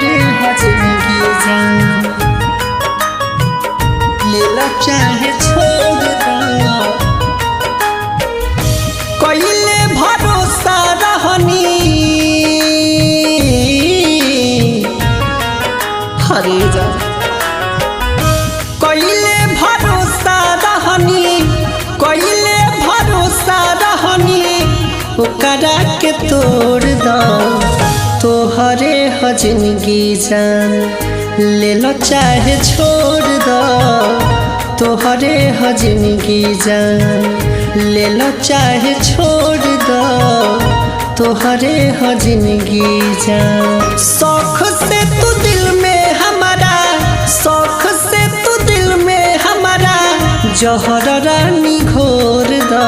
तोहरे हो जिंदगी जान ले लो चाहे छोड़ दो कइले भरोसा रहनी हरे जा कइले भरोसा रहनी कइले भरोसा रहनी ओकरा के तोड़ दो तोहरे हो जिंदगी जान ले लो चाहे छोड़ दो तोहरे हो जिंदगी जान ले लो चाहे छोड़ दो तोहरे हो जिंदगी जान शौक से तू दिल में हमारा शौक से तू दिल में हमारा जहर रानी घोर दो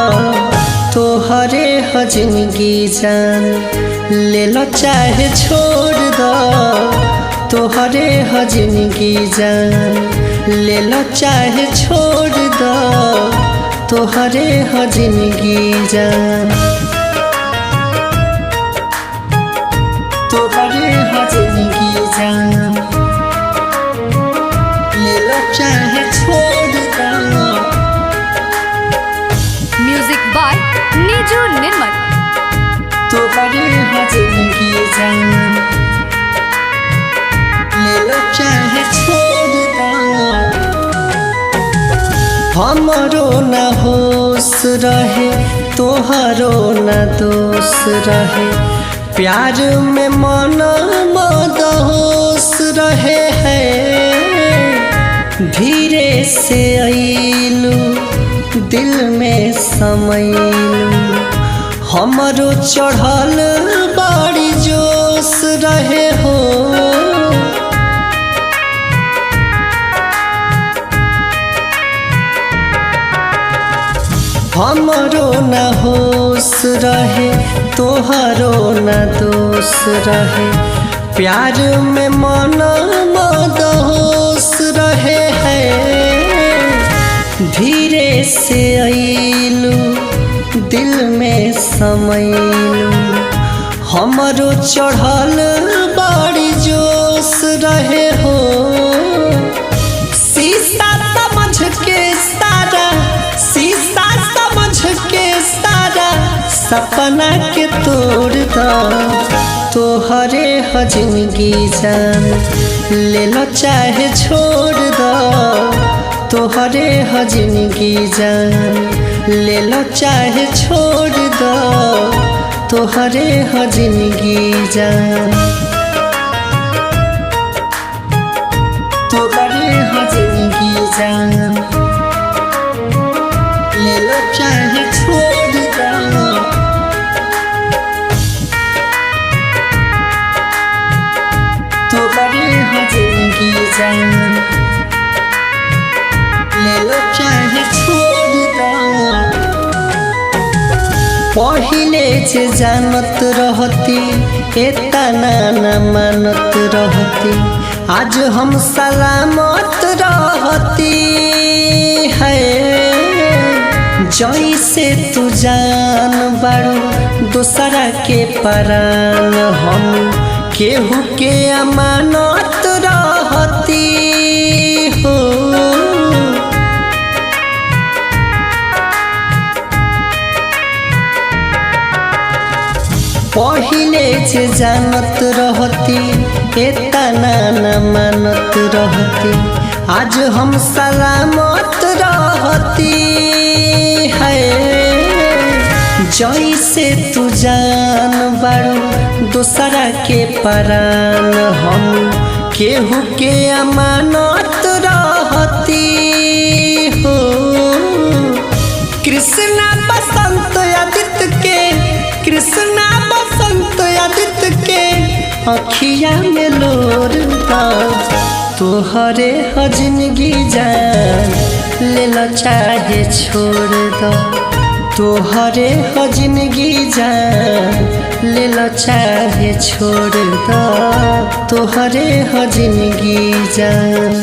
तोहरे हो जिंदगी जान ले लो चाहे छोड़ दो तोहरे हो जिंदगी जान ले लो चाहे छोड़ दो तोहरे हो जिंदगी जान तोहरे हो जिंदगी जान ले लो चाहे छोड़ दो म्यूजिक बाय नीजू निर्मल तोहरे हो जिंदगी जान ले लो चाहे छोड़ दो हमरो न होश रहे तोहरो न दोष रहे प्यार में मन मदहोश रहे है धीरे से अइलू दिल में समैलू हमरो चढ़ल बड़ी जोश रहे हो हमरो न होश रहे तोहरो न दोष रहे प्यार में मन मदहोश रहे है धीरे से अइलू दिल में समैलू हमरो चढ़ल बड़ी जोश रहे हो शीशा समझ के सारा शीशा समझ के सारा सपना के तोड़ दो तोहरे हो जिंदगी जान ले लो चाहे छोड़ दो तोहरे हो जिंदगी जान ले लो चाहे छोड़ दो तोहरे हो जिंदगी जान तोहरे हो जिंदगी जान ले लो चाहे छोड़ दो तोहरे हो जिंदगी जान ले लो चाहे छोड़ दो पहिले जे जानत रहती एतना न मानत रहती आज हम सलामत रहती है जैसे तू जान बारू दूसरा के परान हम केहू के अमानत रहती हो पहिले जे जानत रहती एतना न मानत रहती आज हम सलामत रहती है जैसे तू जान बारू दूसरा के परान हम केहू के अमानत रहती हो कृष्णा बसंत आदित्य के कृष्णा बसंत आदित्य के अखिया में लोर तोहरे हो जिंदगी जान ले लो चाहे छोड़ दो तोहरे हो जिंदगी जान ले लो चाहे छोड़ दो तोहरे हो जिंदगी जान।